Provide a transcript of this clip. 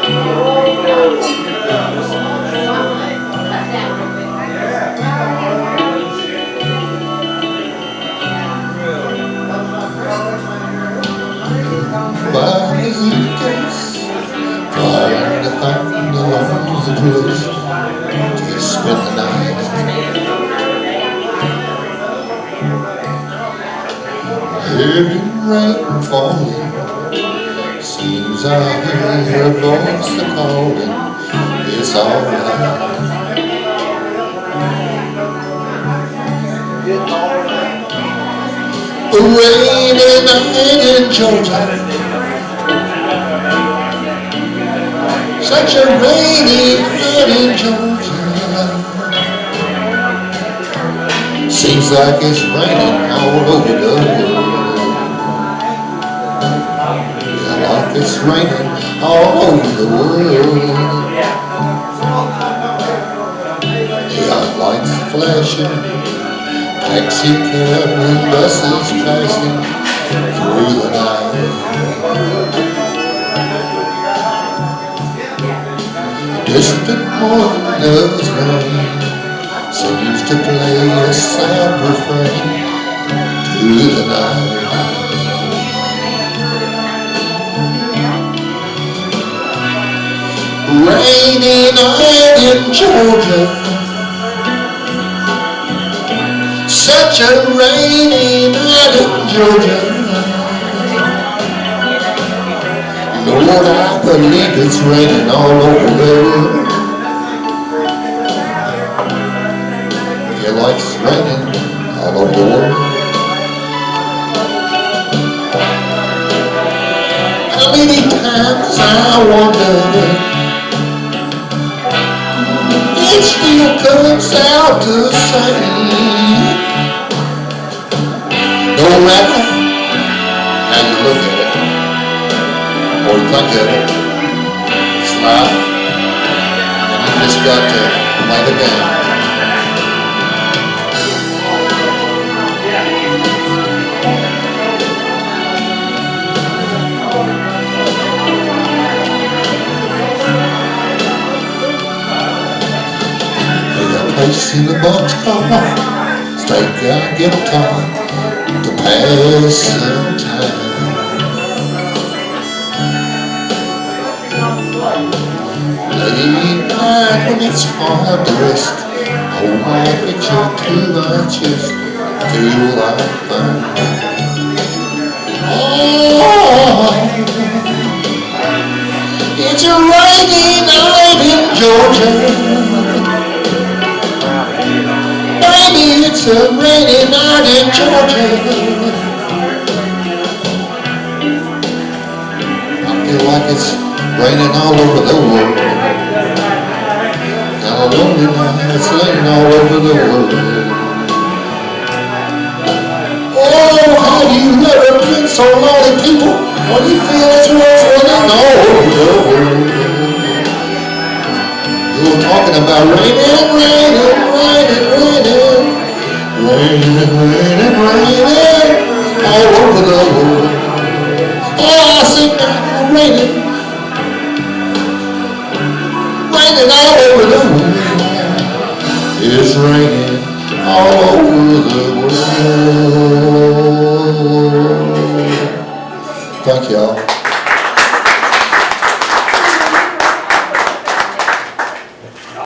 By the gates, trying to find the lonely place to spend the night. Heavy rain falling, seems I hear a voice calling, it's alright. A rainy night in Georgia, such a rainy night in Georgia. Seems like it's raining all over the world. Yeah, like it's raining all over the world. Neon lights flashing, taxi cab and buses passing through the night. Distant morning's rain seems to play a sad refrain to the night. Rainy night in Georgia, such a rainy night in Georgia. Lord, I believe it's raining all over the world. Yeah, like it's raining all over the world. How many times I wonder, it still comes out the same. No matter how you look at it, or you think of it, it's life, and you just got to play the game. There's a place in the boxcar, take a guitar to pass some time. Late night when it's hard to rest, hold my picture to my chest till I find. Oh, it's a rainy night in Georgia. Baby, it's a rainy night in Georgia. I feel like it's raining all over the world. Kind of lonely now, it's raining all over the world. Oh, have you ever been so lonely, people, when you feel it's raining all over the world? You were talking about raining, raining, raining, raining, raining, raining, raining all over the world. Oh, I sing now, raining. Raining all over the world. It's raining all over the world. Thank y'all.